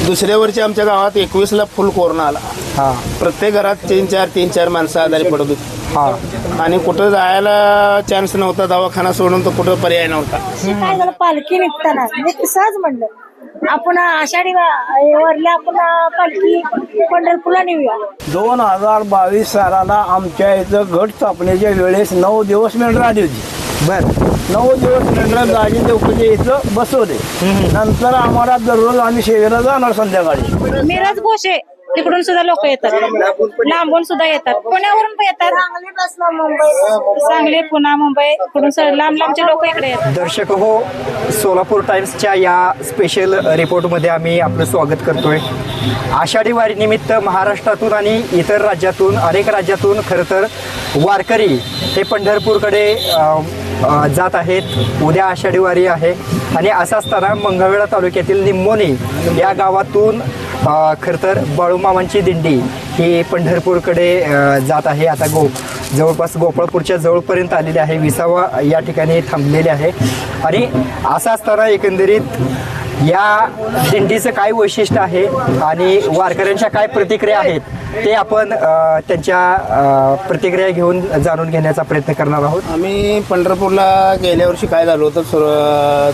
दुसऱ्या वर्षी आमच्या गावात 21ला फुल कोरोना आला. हां प्रत्येक घरात 3-4 माणसं आजारी पडत होती हां आणि कुठं जायला चान्स नव्हता. दवाखाना सोडून तर कुठं पर्याय नव्हता. काय झालं पालखी निघताना मी सहज म्हणलं आपण आषाढी वरल्या आपण पालखी पंढरपूरला नेऊया. 2022 सालाला आमच्या इथं घट स्थापनेच्या वेळेस 9 दिवस मेंढरं आली होती. बर 9 दिवस मेंढरं दाजी देवकीच्या इथं बसवले. नंतर आम्हाला दररोज आम्ही सेवेला जाणार संध्याकाळी. मिरज घोषे तिकडून सुद्धा लोक येतात, लांबून सुद्धा येतात, पुण्यावरून पण येतात, सांगली पुणे मुंबई इकडून लांब लांबचे लोक इकडे येतात. दर्शक हो, सोलापूर टाइम्सच्या या स्पेशल रिपोर्टमध्ये आम्ही आपलं स्वागत करतोय. आषाढी वारीनिमित्त महाराष्ट्रातून आणि इतर राज्यातून अनेक राज्यातून खरं तर वारकरी हे पंढरपूरकडे जात आहेत. उद्या आषाढी वारी आहे आणि असं असताना मंगळवेढा तालुक्यातील निम्मोनी या गावातून खरं तर बाळूमामांची दिंडी ही पंढरपूरकडे जात आहे. आता जवळपास गोपाळपूरच्या जवळपर्यंत आलेली आहे. 20वा या ठिकाणी थांबलेले आहे. आणि असं असताना एकंदरीत या दिंडीचं काय वैशिष्ट्य आहे आणि वारकऱ्यांच्या काय प्रतिक्रिया आहेत ते आपण त्यांच्या प्रतिक्रिया घेऊन जाणून घेण्याचा प्रयत्न करणार आहोत. आम्ही पंढरपूरला गेल्या वर्षी काय झालं होतं,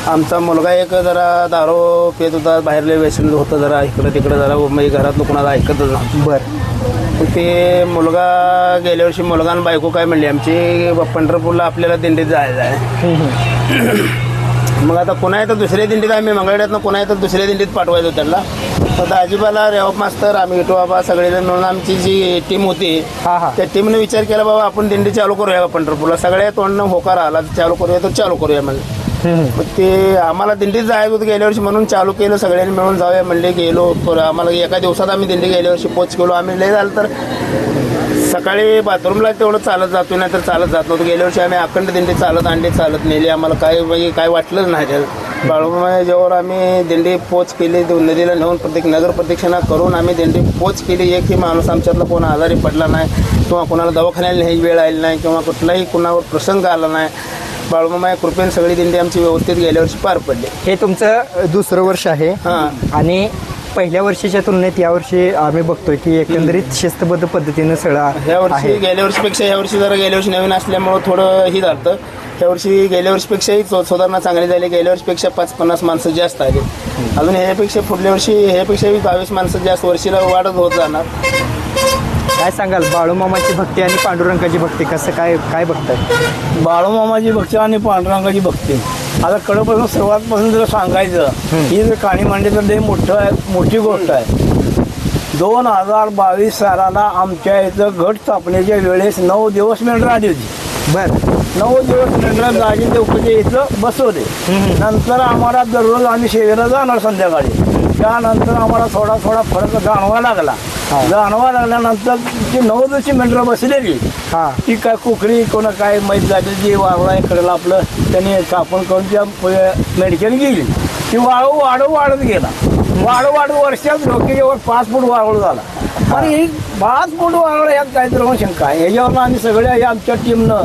आमचा मुलगा एक जरा दारू पेत होता, बाहेरले व्यसन होतं, जरा इकडं तिकडं जरा म्हणजे घरातलं कुणाला ऐकतच नव्हतं. बरं ते मुलगा गेल्या वर्षी मुलगा आणि बायको काय म्हणली आमची, पंढरपूरला आपल्याला दिंडीत जायचं आहे. मग आता पुन्हा येतं दुसऱ्या दिंडीत, आम्ही मंगळवेढ्यातनं पुन्हा येतं दुसऱ्या दिंडीत पाठवायचो त्यांना. तर आजीबाला रेवप मास्तर आम्ही विठू बाबा सगळेजण मिळून आमची जी टीम होती त्या टीमने विचार केला बाबा आपण दिंडी चालू करूया पंढरपूरला. सगळ्या तोंडनं होकार आला, चालू करूया तर चालू करूया म्हणजे. मग ते आम्हाला दिंडीत जायचं होतं गेल्या वर्षी म्हणून चालू केलं. सगळ्यांनी मिळून जाऊया म्हणले, गेलो. आम्हाला एका दिवसात आम्ही दिंडी गेल्या वर्षी पोच केलो. आम्ही लय झालं तर सकाळी बाथरूमला तेवढं चालत जातो, नाही तर चालत जात नव्हतं. गेल्या वर्षी आम्ही अखंड दिंडी चालत आणली, चालत नेली. आम्हाला काय म्हणजे काय वाटलंच नाही त्यात. बाळूमामा जेव्हा आम्ही दिंडी पोच केली, नदीला नेऊन नगर प्रदक्षिणा करून आम्ही दिंडी पोच केली. एकही माणूस आमच्यातला कोण आजारी पडला नाही किंवा कोणाला दवाखान्याला न्यायची वेळ आली नाही किंवा कुठलाही कुणावर प्रसंग आला नाही. बाळूमामा कृपेने सगळी दिंडी आमची व्यवस्थित गेल्या वर्षी पार पडली. हे तुमचं दुसरं वर्ष आहे. आणि पहिल्या वर्षीच्या तुलनेत यावर्षी आम्ही बघतोय की एकंदरीत शिस्तबद्ध पद्धतीनं सगळं ह्या वर्षी गेल्या वर्षीपेक्षा ह्या वर्षी जरा गेल्या वर्षी नवीन असल्यामुळं थोडं ही झालं. ह्या वर्षी गेल्या वर्षीपेक्षाही सुधारणा चांगली झाली. गेल्या वर्षीपेक्षा 5-50 माणसं जास्त आली. अजून ह्यापेक्षा पुढल्या वर्षी ह्यापेक्षाही 22 माणसं जास्त वर्षीला वाढत होत जाणार. काय सांगाल बाळूमामाची भक्ती आणि पांडुरंगाची भक्ती कसं काय बघताय? बाळूमामाची भक्ती आणि पांडुरंगाची भक्ती आता कडपासून सुरुवातपासून जर सांगायचं ही जर काणी मांडली तर लई मोठी गोष्ट आहे. 2022 सालाला आमच्या इथं घट स्थापनेच्या वेळेस 9 दिवस मेंढरं आली होती. बरं 9 दिवस मेंढरं दाजी देवकीच्या इथं बसवले. नंतर आम्हाला दररोज आम्ही सेवेला जाणार संध्याकाळी. त्यानंतर आम्हाला थोडा फरक जाणवा लागला. लागल्यानंतर जी 9 दिवशी मेंढरं बसलेली ती काय कुकरी कोणा काय माहीत झाली जी वाळवा इकडलं आपलं त्यांनी स्थापन करून त्या मेडिकल गेली. ती वाढत गेला. वाढ वर्षात डोक्याच्यावर 5 फूट वाळवळ झाला. आणि ही 5 फूट वाळवळ यात काहीतरी शंका आहे. ह्याच्यावर आम्ही सगळ्या आमच्या टीमनं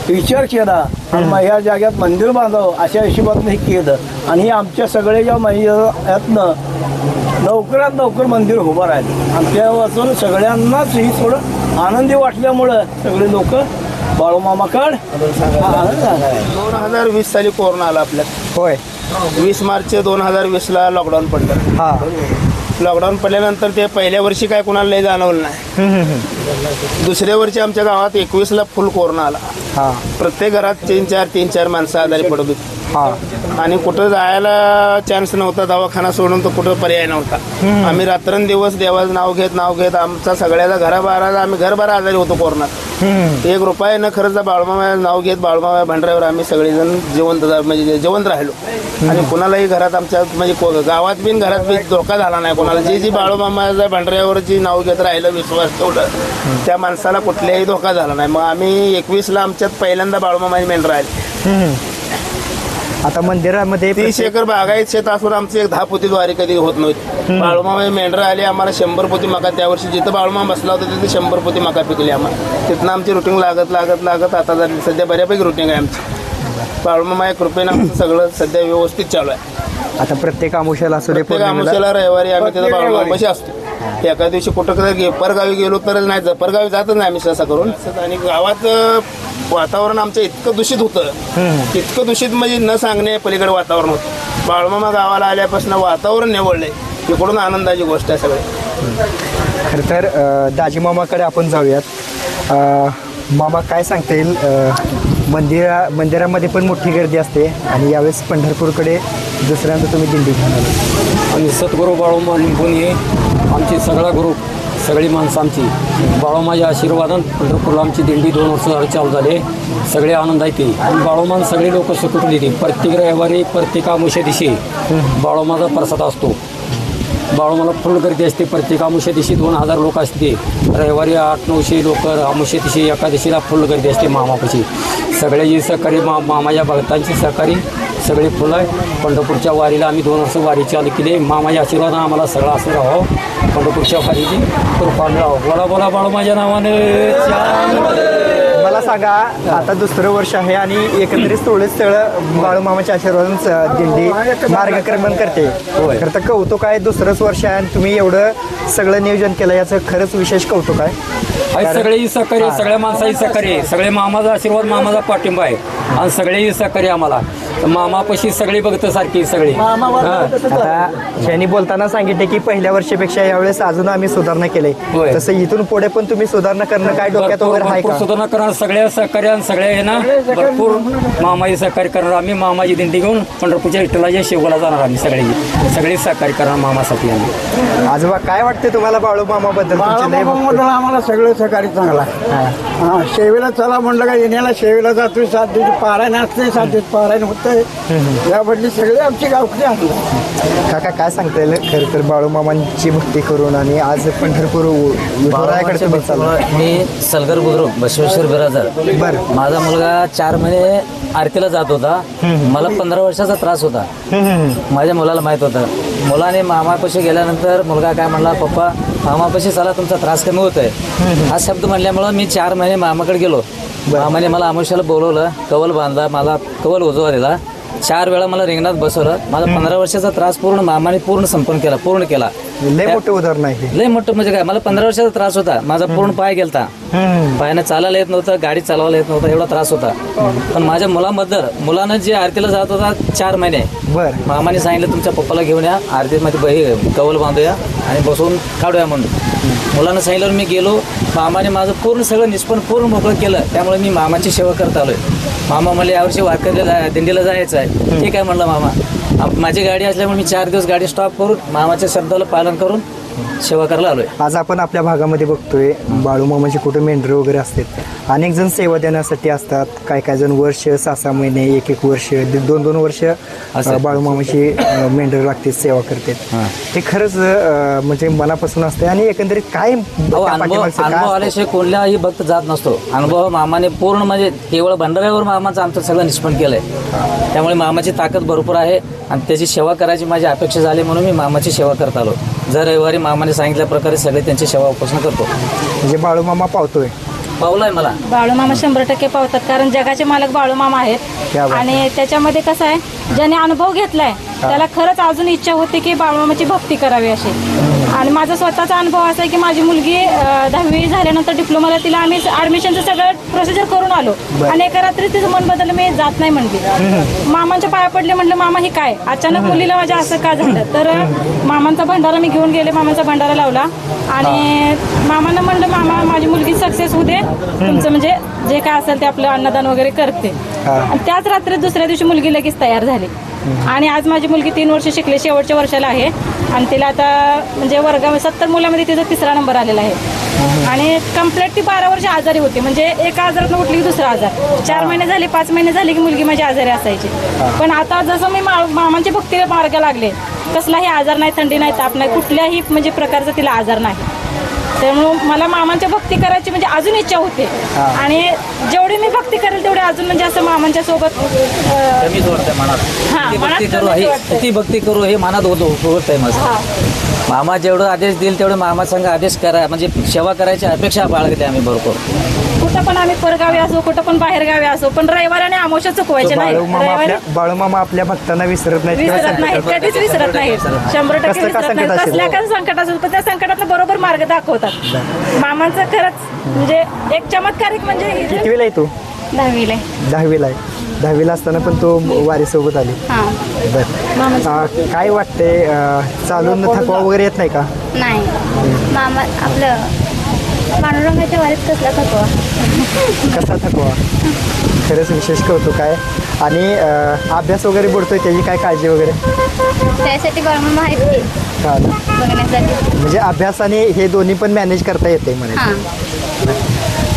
विचार केला आणि मग ह्या जाग्यात मंदिर बांधावं अशा हिशोबातनं हे केलं. आणि हे आमच्या सगळ्या मंदिरातनं लवकरात लवकर मंदिर उभं राहिलं. आणि त्या वाचून सगळ्यांनाच ही थोडं आनंदी वाटल्यामुळं सगळे लोक बाळूमामाकड 2020 साली कोरोना आला आपल्यात. होय 20 मार्च 2020ला लॉकडाऊन पडलं. लॉकडाऊन पडल्यानंतर ते पहिल्या वर्षी काय कुणाला लय जाणवलं नाही. दुसऱ्या वर्षी आमच्या गावात 21ला फुल कोरोना आला. प्रत्येक घरात 3-4 माणसं आजारी पडत होती आणि कुठं जायला चान्स नव्हता. दवाखाना सोडून तर कुठं पर्याय नव्हता. आम्ही रात्रंदिवस देवाचं नाव घेत आमचा सगळ्याचा घराबाहेर आम्ही घरभर आजारी होतो कोरोनात. 1 रुपया न खरंच बाळूमामा नाव घेत बाळूमामा भंडाऱ्यावर आम्ही सगळेजण जिवंत राहिलो. आणि कुणालाही घरात आमच्या म्हणजे गावात बिन घरात बी धोका झाला नाही कोणाला. जी बाळूमामाच्या भंडाऱ्यावर जी नाव घेत राहिलं विश्वास ठेवलं त्या माणसाला कुठल्याही धोका झाला नाही. मग आम्ही 21ला आमच्यात पहिल्यांदा बाळूमामाची मेंढरं आली. आता मंदिरामध्ये 30 एकर बागायत शेत असून आमची 10 पोती ज्वारी कधी होत नव्हती. बाळूमामा मेंढरं आली आम्हाला 100 पोती मका. त्या वर्षी जिथं बाळूमामा बसला होता तिथे 100 पोती मका पिकली आम्हाला. तिथनं आमची रुटीन लागत आता सध्या बऱ्यापैकी रुटीन आहे आमची. बाळूमामा कृपेनं आमचं सगळं सध्या व्यवस्थित चालू आहे. आता प्रत्येक आमुष्याला असू दे प्रत्येक पौर्णिमेला आमुष्याला रविवारी आम्ही तिथं बाळूमामापाशी असतो. एका दिवशी कुठं परगावी गेलो तर नाही, परगावी जातच नाही आम्ही सहसा करून. आणि गावात वातावरण आमचं इतकं दूषित होतं, इतकं दूषित म्हणजे न सांगणे पलीकडे वातावरण होतं. बाळूमामा गावाला आल्यापासून वातावरण निवडलंय, इकडून आनंदाची गोष्ट आहे सगळी. खरं तर दाजीमामाकडे आपण जाऊयात. मामा काय सांगता येईल, मंदिरामध्ये पण मोठी गर्दी असते आणि यावेळेस पंढरपूरकडे दुसऱ्यांदा तुम्ही दिंडी घेऊन आला. आणि सद्गुरू बाळूमा निघून हे आमचे सगळा ग्रुप, सगळी माणसं आमची बाळूमाच्या आशीर्वादान पंढरपूरला आमची दिंडी 2 वर्ष झाली चालू झाले. सगळे आनंद येते आणि बाळूमान सगळे लोक सुटून येते. प्रत्येक रविवारी प्रत्येक अमावस्या दिवशी बाळूमाचा प्रसाद असतो. बाळूमाला फुल गर्दी असते. प्रत्येक अमावस्या दिवशी 2000 लोक असते. रविवारी 800-900 लोक, अमावस्या दिवशी एकादशीला फुल गर्दी असते मामापाशी. सगळ्याची सहकारी मामाच्या भक्तांची सहकारी सगळे फुलं आहे. पंढरपूरच्या वारीला आम्ही 2 वर्ष वारी चालू केली. मामाच्या आशीर्वादानं आम्हाला सगळं असं राहावं, पंढरपूरच्या वारीची कृपा मिळावं. बोला बोला बाळूमाच्या नावानं. मला सांगा, आता दुसरं वर्ष आहे आणि एकंदरीत 16 स्थळ बाळूमामाच्या आशीर्वादानं दिंडी मार्गक्रमण करते. खरं तर कौतुक आहे, दुसरंच वर्ष आहे आणि तुम्ही एवढं सगळं नियोजन केलं, याचं खरंच विशेष कौतुक आहे. सगळेही सहकार्य, सगळ्या माणसाही सहकार्य, सगळे मामाचा आशीर्वाद, मामाचा पाठिंबा आहे आणि सगळेही सहकार्य आम्हाला. मामापाशी सगळी बघतं सारखी सगळी. आता ज्यांनी बोलताना सांगितले की पहिल्या वर्षापेक्षा यावेळेस अजून आम्ही सुधारणा केली, होय. तसं इथून पुढे पण तुम्ही सुधारणा करणं काय डोक्यात वगैरे आहे भरपूर का? सुधारणा करणार, सगळ्या सहकार्य आणि सगळ्या आहे ना, भरपूर मामाही सहकार्य करणार. आम्ही मामाची दिंडी घेऊन पंढरपूरच्या विठ्ठलाच्या शेवगाला जाणार. आम्ही सगळे सहकार्य करणार मामासाठी. आम्ही आजोबा काय वाटते तुम्हाला बाळूमामाबद्दल? आम्हाला सगळं सहकारी चांगला हा. शेवीला चला म्हणलं का येण्याला शेवीला जातोय, 7 दिवशी पारायण असते, 7 दिवस पारायण होतंय. याबद्दल सगळे आमची गावकरी आहेत. काका काय सांगता येईल, खरं तर बाळूमामांची भक्ती करून आणि आज पंढरपूर विठुरायाकडे तुम्ही चालला. मी सलगर बुद्रुक बसवेश्वर बिराजर. बरं. माझा मुलगा 4 महिने आरतीला जात होता. मला 15 वर्षाचा त्रास होता. माझ्या मुलाला माहित होतं. मुलाने मामापाशी गेल्यानंतर मुलगा काय म्हणला, पप्पा मामापाशी चला, तुमचा त्रास कमी होतोय. हा शब्द म्हणल्यामुळं मी 4 महिने मामाकडे गेलो. मामाने मला आमुष्याला बोलवलं, कवल बांधला, मला कवल उजवा दिला. 4 वेळा मला रिंगणात बसवलं. माझा 15 वर्षाचा त्रास पूर्ण मामाने पूर्ण केला. लय मोठं उदाहरण आहे. लय मोठं म्हणजे काय, मला 15 वर्षाचा त्रास होता. माझा पूर्ण पाय गेलता. पायानं चालायला येत नव्हतं, गाडी चालवायला येत नव्हतं, एवढा त्रास होता. पण माझ्या मुलानं जे आरतीला जात होता 4 महिने, बरं. मामाने सांगितलं तुमच्या पप्पाला घेऊन या, आरतीमध्ये कवल बांधूया आणि बसून काढूया म्हणून. मुलानं सांगितलं, मी गेलो. मामाने माझं पूर्ण सगळं निष्पन्न पूर्ण मोकळं केलं. त्यामुळे मी मामाची सेवा करत आलोय. मामा मला यावर्षी वारकरीला दिंडीला जायचं आहे. ठीक आहे म्हणलं मामा. माझी गाडी असल्यामुळे मी 4 दिवस गाडी स्टॉप करून मामाच्या शब्दाला पालन करून सेवा करायला आलोय. आज आपण आपल्या भागामध्ये बघतोय बाळूमामाचे कुठे मेंढरे वगैरे असतात. अनेक जण सेवा देण्यासाठी असतात. काय जण वर्ष, 6-6 महिने, 1-1 वर्ष, 2-2 वर्ष बाळूमामाची मेंढरे लागते, सेवा करतात. हे खरंच म्हणजे मनापासून असते आणि एकंदरीत काय अनुभव आल्याशिवाय कोणत्याही भक्त जात नसतो. अनुभव मामाने पूर्ण म्हणजे केवळ भंडाऱ्यावर मामाचं आमचं सगळं निष्पन्न केलंय. त्यामुळे मामाची ताकद भरपूर आहे आणि त्याची सेवा करायची माझी अपेक्षा झाली म्हणून मी मामाची सेवा करत आलो. जर रविवारी मामाने सांगितल्या प्रकारे सगळे त्यांची सेवा उपासना करतो. म्हणजे बाळूमामा पावतोय, पावलाय मला. बाळूमामा 100% पावतात, कारण जगाचे मालक बाळूमामा आहेत. आणि त्याच्यामध्ये कसं आहे, ज्याने अनुभव घेतलाय त्याला खरंच अजून इच्छा होते की बाळूमामाची भक्ती करावी अशी. आणि माझा स्वतःचा अनुभव असा आहे की माझी मुलगी 10वी झाल्यानंतर डिप्लोमाला, तिला आम्ही ॲडमिशनचं सगळं प्रोसिजर करून आलो आणि एका रात्री तिचं मन बदललं, मी जात नाही म्हणली. मामांच्या पाया पडले, म्हटलं मामा हे काय अचानक मुलीला माझ्या असं का झालं. तर मामांचा भंडारा मी घेऊन गेले, मामांचा भंडारा लावला आणि मामांना म्हणलं, मामा माझी मुलगी सक्सेस होऊ दे, तुमचं म्हणजे जे काय असेल ते आपलं अन्नदान वगैरे करते. आणि त्याच रात्री दुसऱ्या दिवशी मुलगी लगेच तयार झाली. आणि आज माझी मुलगी 3 वर्ष शिकली, शेवटच्या वर्षाला आहे आणि तिला आता म्हणजे वर्गामध्ये 70 मुलामध्ये तिचा 3रा नंबर आलेला आहे. आणि कम्प्लीट ती 12 वर्ष आजारी होती. म्हणजे एका आजारात उठली की दुसरा आजार. 4 महिने झाले, 5 महिने झाले की मुलगी माझी आजारी असायची. पण आता जसं मी मामांची भक्तीला मार्ग लागले, कसलाही आजार नाही, थंडी नाही, ताप नाही, कुठल्याही म्हणजे प्रकारचा तिला आजार नाही. त्यामुळं मला मामांच्या भक्ती करायची म्हणजे अजून इच्छा होते. आणि जेवढी मी भक्ती करेल तेवढे अजून म्हणजे असं मामांच्या सोबत कमीच वाटतंय मनात. किती भक्ती करू हे मनात होत आहे माझं. मामा जेवढं आदेश देईल तेवढं मामा संघ आदेश करा, म्हणजे सेवा करायची अपेक्षा बाळगते आम्ही भरपूर. कुठं पण आम्ही परगावी असो कुठं पण बाहेर गावी असो पण रविवार आणि अमावस्या चुकवायचे नाही. रविवारी बाळूमामा आपल्या भक्तांना विसरत नाहीत किंवा विसरत नाही, संकटात कधीच विसरत नाही. 100% कसलं का विसरत नाही. संकट असेल? कसल्या का संकट असेल पण त्या संकटातनं बरोबर मार्ग दाखवतात. मामांचं खरंच म्हणजे एक चमत्कारिक म्हणजे कितवीला आहे तू? 10वीला 10वीला आहे. 10वीला असताना पण तू वारीसोबत आली. बरं काय वाटतंय चालून थकवा वगैरे येत नाही का? नाही मामा आपलं पांडुरंगाच्या वारीत कसला थकवा. कसा थकवा? खरंच विशेष कौतुक आहे. आणि अभ्यास वगैरे बुडतोय त्याची काय काळजी वगैरे? त्यासाठी बाळमामा आहेत की हा ना. बघण्यासाठी. म्हणजे अभ्यास आणि हे दोन्ही पण मॅनेज करता येते म्हणे. हां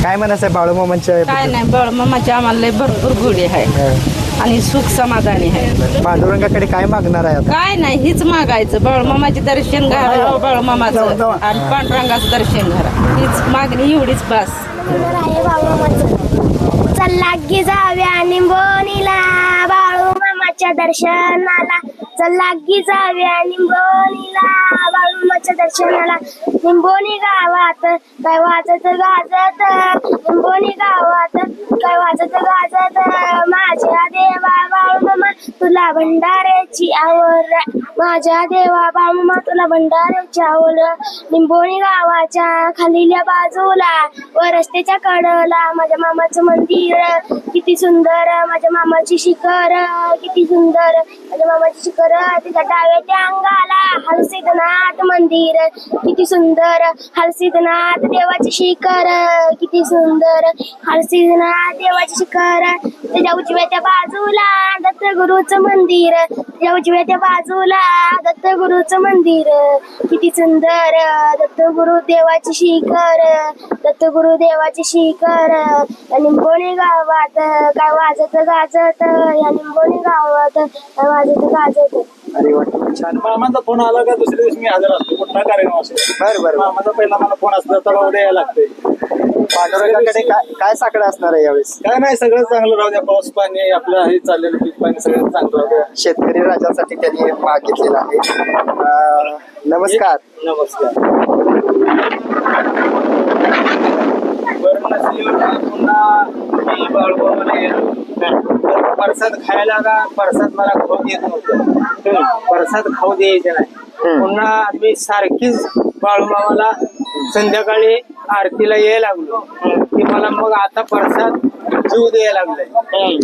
काय म्हणायचं आहे बाळूमामांच्या? काय नाही बाळूमामाची आम्हाला लय भरपूर गोडी आहे आणि सुख समाधानी आहे. पांडुरंगाकडे काय मागणार आहे आता? काय नाही हीच मागायचं बाळूमामाचे दर्शन घ्या बाळूमामाचं आणि पांडुरंगाचं दर्शन घ्या हीच मागणी एवढीच बस. चला की जाव्या निंबोनीला बाळूमामाच्या दर्शनाला. चला की जाव्या निंबोनीला बाळूमामाच्या दर्शनाला. निंबोनी गावात काय वाजत गाजत. निंबोनी गावात काय वाजत गाजत. माझ्या देवा बाळूमामा तुला भंडाऱ्याची आवड. माझ्या देवा बाळूमामा तुला भंडाऱ्याची आवड. निंबोनी गावाच्या खालील्या बाजूला व रस्त्याच्या कडला माझ्या मामाचं मंदिर किती सुंदर. माझ्या मामाची शिखर किती सुंदर. माझ्या मामाची शिखर तिच्या डाव्याच्या अंगाला हलसिद्धनाथ मंदिर किती सुंदर. हलसिद्धनाथ देवाची शिखर किती सुंदर. हलसिद्धनाथ देवाची शिखर. त्याच्या उजव्याच्या बाजूला दत्तगुरूचं मंदिर. त्याच्या उजव्याच्या बाजूला दत्तगुरूचं मंदिर किती सुंदर. दत्तगुरु देवाची शिखर. दत्तगुरु देवाची शिखर. निंबोनी गावात काय वाजत गाजत. या निंबोनी गावात काय वाजत गाजत. अरे वा छान. मामाचा फोन आला का दुसऱ्या दिवशी मी हजर असतो कुठला कार्यक्रम असेल. बरं मामाचा पहिला मला फोन असला तर उद्या यायला लागते. पांडुरंगाकडे काय साकडं असणार आहे यावेळेस? काय नाही सगळं चांगलं राहू द्या. पाऊस पाणी आपलं हे चाललेलं पीक पाणी सगळं चांगलं राहू द्या. शेतकरी राजासाठी त्यांनी मागितलेला आहे. नमस्कार. प्रसाद खायला का प्रसाद मला खाऊ देत नव्हतं. प्रसाद खाऊ द्यायचे नाही. पुन्हा आम्ही सारखीच बाळूमामाला संध्याकाळी आरतीला यायला लागलो की मला मग आता प्रसाद जीव द्यायला लागलाय.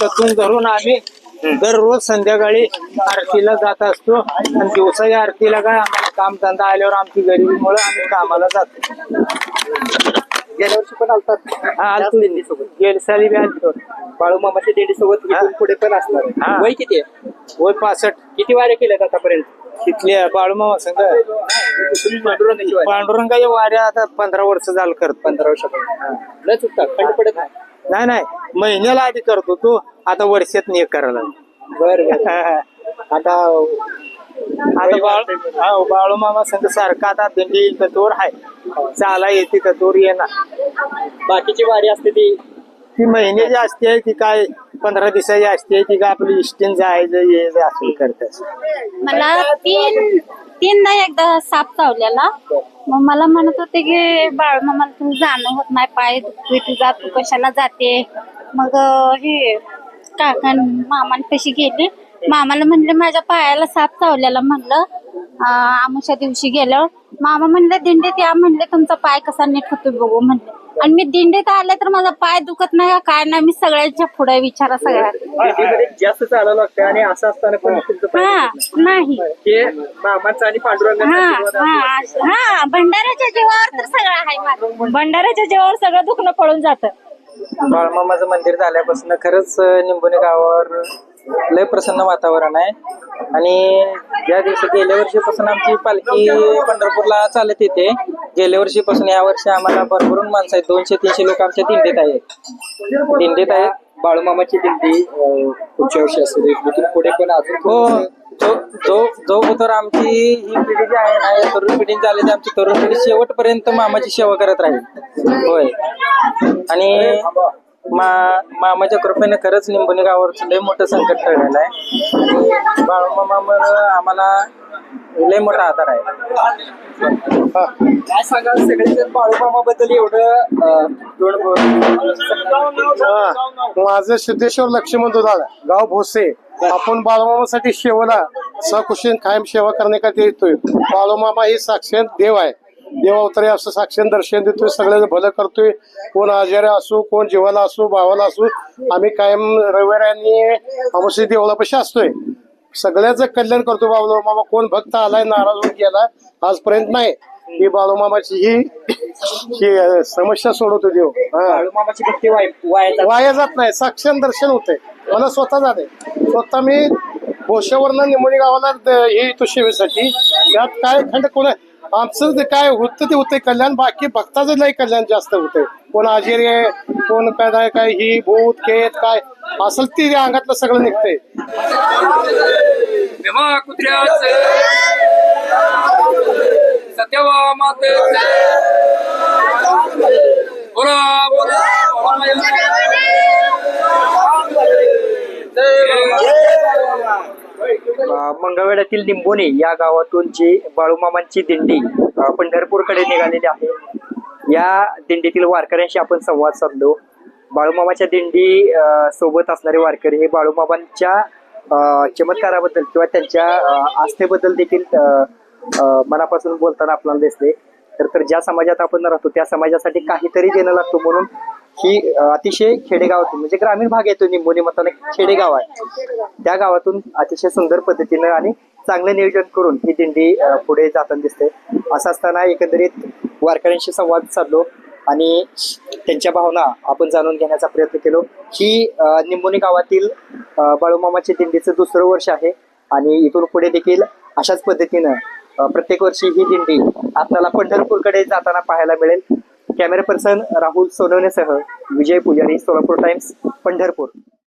तसून धरून आम्ही दररोज संध्याकाळी आरतीला जात असतो आणि दिवसाच्या आरतीला काय आम्हाला काम धंदा आल्यावर आमची गरिबीमुळे आम्ही कामाला जातो. गेल्या वर्षी पण आलतात. गेल्या साली बी आलतो. बाळूमामाच्या दिंडी सोबत पुढे पण असणार आहे. वय किती आहे? वय 65. किती वाऱ्या केल्यात आतापर्यंत? तिथल्या बाळूमामा संघ पांडुरंगाच्या वाऱ्या आता 15 वर्ष झालं करत. 15 वर्षापर्यंत न चुकता खंड पडत नाही. नाही महिन्याला आधी करतो तो. आता वर्षात नाही करायला. बरं आता बाळूमामा संघ सारखा आता दिंडी तत्वर आहे. चाला येते तत्वर येणार. बाकीची वारी असते ती महिन्याची असते ती काय 15 दिवसाची असते ती काय आपली इष्टीन जायचं यायचं असं करतात. मला तीनदा एकदा साप चावलेला. मग मला म्हणत होते की बाळूमामाला तुझं जाणं होत नाही. पाय दुखतोय तुझा तू कशाला जाते. मग हे काका मामांपाशी गेले. मामाला म्हणले माझ्या पायाला साप चावलेला. म्हणलं आमुषा दिवशी गेल्यावर मामा म्हणले दिंडीत या. म्हणले तुमचा पाय कसा नीट होतो बघू म्हणले. आणि मी दिंडीत आले तर माझा पाय दुखत नाही का काय नाही. मी सगळ्यांच्या पुढे विचारा सगळ्या जास्त चालावं लागतं आणि असं असताना पण हा नाही मामाचं आणि पांडुरंगाचं हा भंडाऱ्याच्या जीवावर तर सगळं आहे माझं. भंडाऱ्याच्या जेव्हा सगळं दुखणं पळून जातं. बाळूमामाचं मंदिर झाल्यापासून खरंच निंबोनी गावावर लय प्रसन्न वातावरण आहे. आणि ज्या दिवशी गेल्या वर्षीपासून आमची पालखी पंढरपूरला चालत येते. गेल्या वर्षीपासून या वर्षी आम्हाला भरभरून माणसं आहेत. 200-300 लोक आमच्या दिंडीत आहेत. बाळूमामाची दिंडी पुढच्या वर्षी असते पुढे पण अजून जो तर आमची ही पिढी जी आहे ना या तरुण पिढी झाली आमची तरुण पिढी शेवटपर्यंत मामाची सेवा करत राहील. होय. आणि मामाच्या कृपेने खरंच निंबोनी गावावरचं लय मोठं संकट टळलेलं आहे. आणि बाळूमामामुळे आम्हाला लय मोठा आधार आहे. काय सांगाल सगळेजण बाळूमामाबद्दल एवढं माझं सिद्धेश्वर लक्ष्मण दुधाळ गाव भोसे. आपण बाळूमामासाठी सेवेला सकुशीन कायम सेवा करण्याकरता येतोय. बाळूमामा ही साक्षात देव आहे. देव अवतरे असं साक्षात दर्शन देतोय. सगळ्याचं भलं करतोय. कोण आजारी असो, कोण जीवाला असो, भावाला असो, आम्ही कायम रविवारी अवश्य देवळापाशी असतोय. सगळ्याचं कल्याण करतो बाळूमामा. कोण भक्त आलाय नाराज होऊन गेला आजपर्यंत नाही. ही बाळूमामाची ही समस्या सोडवतो देव. बाळूमामाची भक्ती वाया जात नाही. साक्षात दर्शन होते. मला स्वतः झाले. स्वतः मी भोश्यावरनं निमोणी गावाला हे येतो सेवेसाठी. यात काय खंड कोण आमचं ते काय होतं ते होते कल्याण. बाकी भक्ताचं लय कल्याण जास्त होते. कोण आजारी आहे, कोण काय नाही, काय ही भूत केत काय असेल ती अंगातलं सगळं निघतंय. सत्यवा माते बोला बोला मंगळवेढ्यातील निंबोनी या गावातून जी बाळूमामांची दिंडी पंढरपूरकडे निघालेली आहे, या दिंडीतील वारकऱ्यांशी आपण संवाद साधलो. बाळूमामाच्या दिंडी सोबत असणारे वारकरी हे बाळूमामांच्या चमत्काराबद्दल किंवा त्यांच्या आस्थेबद्दल देखील मनापासून बोलताना आपल्याला दिसले. तर ज्या समाजात आपण राहतो त्या समाजासाठी काहीतरी देणं लागतो म्हणून ही अतिशय खेडेगावातून म्हणजे ग्रामीण भाग येतो निंबोनी मताने खेडेगाव आहे. त्या गावातून अतिशय सुंदर पद्धतीनं आणि चांगलं नियोजन करून ही दिंडी पुढे जाताना दिसते. असं असताना एकंदरीत वारकऱ्यांशी संवाद साधलो आणि त्यांच्या भावना आपण जाणून घेण्याचा प्रयत्न केलो. ही निंबोनी गावातील बाळूमामाच्या दिंडीचं दुसरं वर्ष आहे आणि इथून पुढे देखील अशाच पद्धतीनं प्रत्येक वर्षी ही दिंडी आपल्याला पंढरपूरकडे जाताना पाहायला मिळेल. कॅमेरा पर्सन राहुल सोनवणेसह विजय पुजारी, सोलापूर टाइम्स, पंढरपूर.